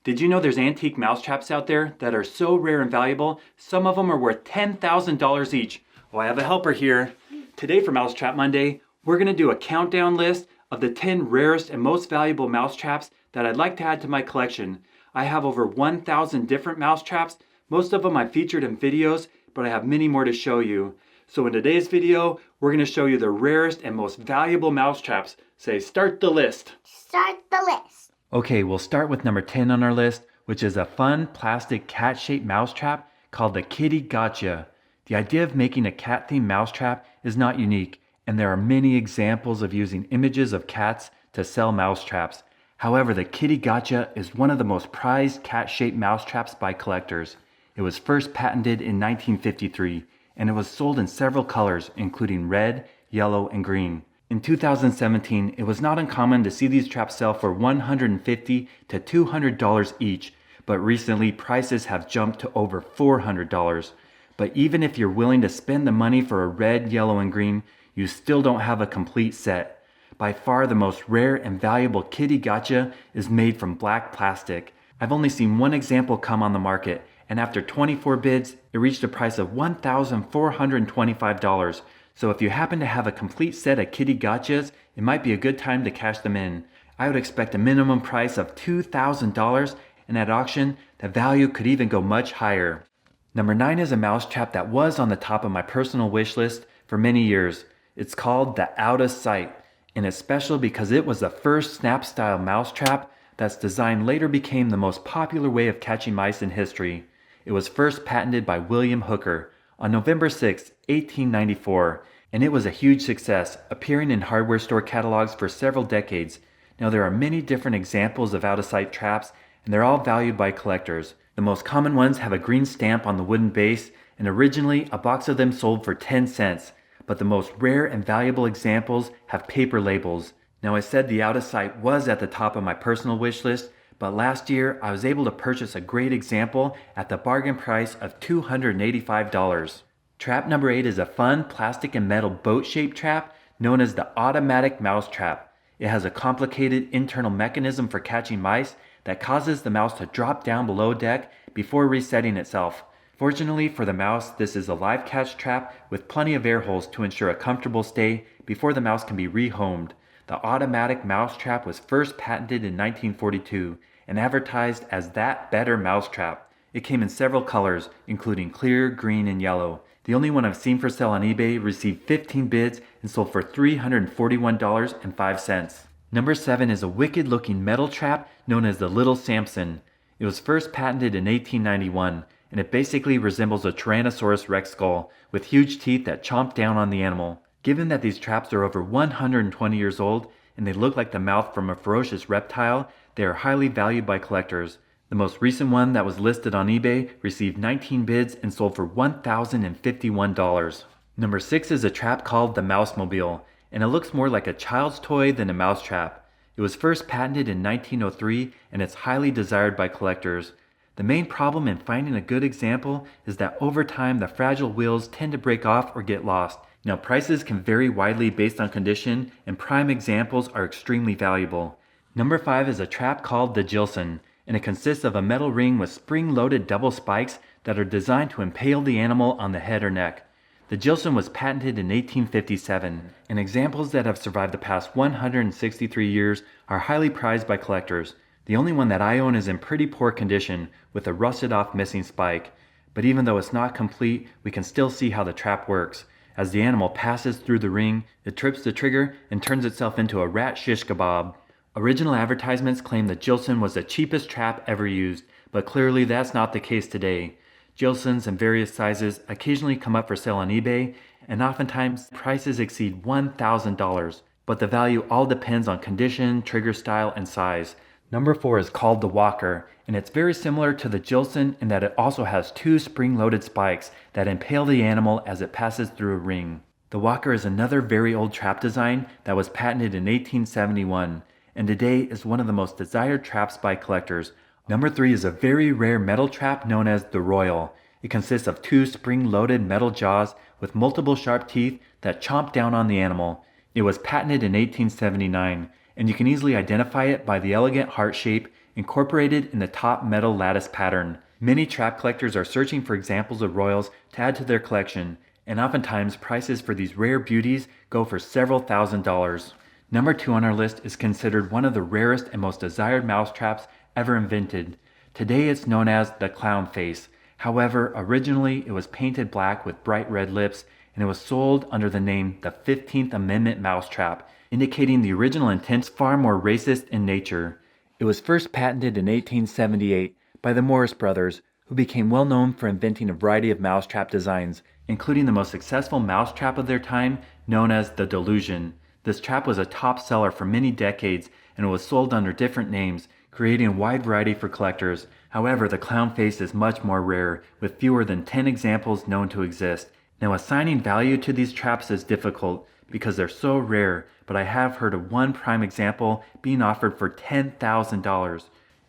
Did you know there's antique mousetraps out there that are so rare and valuable, some of them are worth $10,000 each? Well, I have a helper here. Today for Mousetrap Monday, we're going to do a countdown list of the 10 rarest and most valuable mousetraps that I'd like to add to my collection. I have over 1,000 different mousetraps. Most of them I've featured in videos, but I have many more to show you. So in today's video, we're going to show you the rarest and most valuable mousetraps. Say, start the list. Start the list. Okay, we'll start with number 10 on our list, which is a fun plastic cat-shaped mousetrap called the Kitty Gotcha. The idea of making a cat-themed mousetrap is not unique, and there are many examples of using images of cats to sell mousetraps. However, the Kitty Gotcha is one of the most prized cat-shaped mousetraps by collectors. It was first patented in 1953, and it was sold in several colors, including red, yellow, and green. In 2017, it was not uncommon to see these traps sell for $150 to $200 each, but recently prices have jumped to over $400. But even if you're willing to spend the money for a red, yellow, and green, you still don't have a complete set. By far the most rare and valuable Kitty Gotcha is made from black plastic. I've only seen one example come on the market, and after 24 bids, it reached a price of $1,425. So if you happen to have a complete set of Kitty Gotchas, it might be a good time to cash them in. I would expect a minimum price of $2,000, and at auction, the value could even go much higher. Number 9 is a mousetrap that was on the top of my personal wish list for many years. It's called the Out of Sight, and it's special because it was the first snap-style mousetrap that's design later became the most popular way of catching mice in history. It was first patented by William Hooker on November 6, 1894, and it was a huge success, appearing in hardware store catalogs for several decades. Now there are many different examples of out-of-sight traps, and they're all valued by collectors. The most common ones have a green stamp on the wooden base, and originally a box of them sold for 10 cents. But the most rare and valuable examples have paper labels. Now I said the out-of-sight was at the top of my personal wish list, but last year I was able to purchase a great example at the bargain price of $285. Trap number 8 is a fun plastic and metal boat-shaped trap known as the automatic mousetrap. It has a complicated internal mechanism for catching mice that causes the mouse to drop down below deck before resetting itself. Fortunately for the mouse, this is a live catch trap with plenty of air holes to ensure a comfortable stay before the mouse can be rehomed. The automatic mousetrap was first patented in 1942 and advertised as that better mousetrap. It came in several colors, including clear, green, and yellow. The only one I've seen for sale on eBay received 15 bids and sold for $341.05. Number 7 is a wicked-looking metal trap known as the Little Sampson. It was first patented in 1891, and it basically resembles a Tyrannosaurus Rex skull with huge teeth that chomp down on the animal. Given that these traps are over 120 years old and they look like the mouth from a ferocious reptile, they are highly valued by collectors. The most recent one that was listed on eBay received 19 bids and sold for $1,051. Number 6 is a trap called the Mousemobile, and it looks more like a child's toy than a mousetrap. It was first patented in 1903 and it's highly desired by collectors. The main problem in finding a good example is that over time the fragile wheels tend to break off or get lost. Now prices can vary widely based on condition, and prime examples are extremely valuable. Number 5 is a trap called the Jillson, and it consists of a metal ring with spring-loaded double spikes that are designed to impale the animal on the head or neck. The Jillson was patented in 1857, and examples that have survived the past 163 years are highly prized by collectors. The only one that I own is in pretty poor condition with a rusted off missing spike, but even though it's not complete, we can still see how the trap works. As the animal passes through the ring, it trips the trigger and turns itself into a rat shish kebab. Original advertisements claim that Jillson was the cheapest trap ever used, but clearly that's not the case today. Jillsons in various sizes occasionally come up for sale on eBay, and oftentimes prices exceed $1,000, but the value all depends on condition, trigger style, and size. Number 4 is called the Walker, and it's very similar to the Jillson in that it also has 2 spring-loaded spikes that impale the animal as it passes through a ring. The Walker is another very old trap design that was patented in 1871, and today is one of the most desired traps by collectors. Number 3 is a very rare metal trap known as the Royal. It consists of 2 spring-loaded metal jaws with multiple sharp teeth that chomp down on the animal. It was patented in 1879, and you can easily identify it by the elegant heart shape incorporated in the top metal lattice pattern. Many trap collectors are searching for examples of royals to add to their collection, and oftentimes prices for these rare beauties go for several $1,000s. Number 2 on our list is considered one of the rarest and most desired mousetraps ever invented. Today it's known as the clown face. However, originally it was painted black with bright red lips, and it was sold under the name the 15th Amendment Mousetrap, indicating the original intent far more racist in nature. It was first patented in 1878 by the Morris brothers, who became well known for inventing a variety of mousetrap designs, including the most successful mousetrap of their time, known as the Delusion. This trap was a top seller for many decades, and it was sold under different names, creating a wide variety for collectors. However, the clown face is much more rare, with fewer than 10 examples known to exist. Now, assigning value to these traps is difficult because they're so rare, but I have heard of one prime example being offered for $10,000.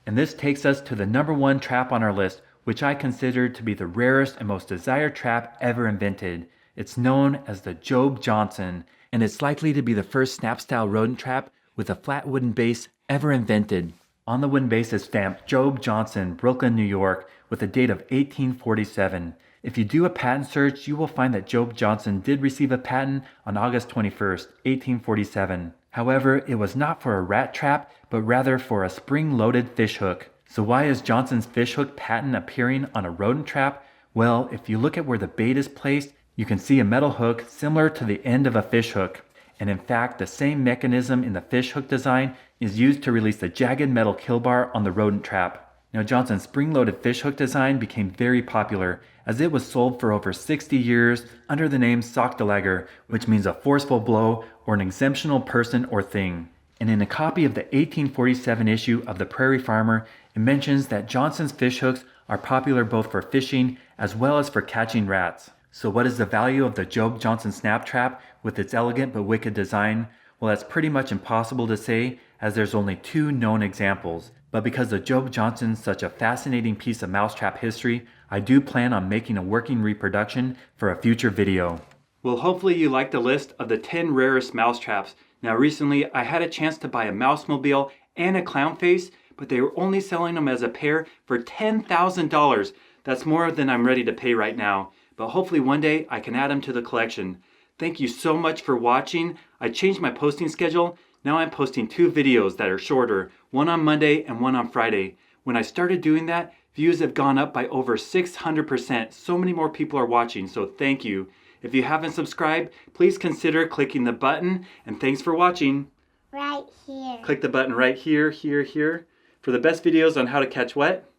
And this takes us to the number 1 trap on our list, which I consider to be the rarest and most desired trap ever invented. It's known as the Job Johnson, and it's likely to be the first snap-style rodent trap with a flat wooden base ever invented. On the wooden base is stamped Job Johnson, Brooklyn, New York, with a date of 1847. If you do a patent search, you will find that Job Johnson did receive a patent on August 21st, 1847. However, it was not for a rat trap, but rather for a spring-loaded fish hook. So why is Johnson's fish hook patent appearing on a rodent trap? Well, if you look at where the bait is placed, you can see a metal hook similar to the end of a fish hook. And in fact, the same mechanism in the fish hook design is used to release the jagged metal kill bar on the rodent trap. Now, Johnson's spring-loaded fish hook design became very popular as it was sold for over 60 years under the name Sockdolager, which means a forceful blow or an exemptional person or thing. And in a copy of the 1847 issue of the Prairie Farmer, it mentions that Johnson's fish hooks are popular both for fishing as well as for catching rats. So what is the value of the Job Johnson snap trap with its elegant but wicked design? Well, that's pretty much impossible to say, as there's only 2 known examples. But because the Job Johnson is such a fascinating piece of mousetrap history, I do plan on making a working reproduction for a future video. Well, hopefully you liked the list of the 10 rarest mousetraps. Now recently I had a chance to buy a Mousemobile and a clown face, but they were only selling them as a pair for $10,000. That's more than I'm ready to pay right now. But hopefully one day I can add them to the collection. Thank you so much for watching. I changed my posting schedule. Now I'm posting 2 videos that are shorter, one on Monday and one on Friday. When I started doing that, views have gone up by over 600%. So many more people are watching, so thank you. If you haven't subscribed, please consider clicking the button, and thanks for watching. Right here. Click the button right here, here, for the best videos on how to catch what?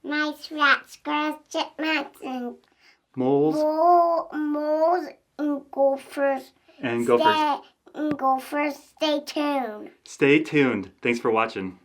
Mice, rats, squirrels, chipmunks, and Moles. moles and gophers. And gophers. Stay tuned. Stay tuned. Thanks for watching.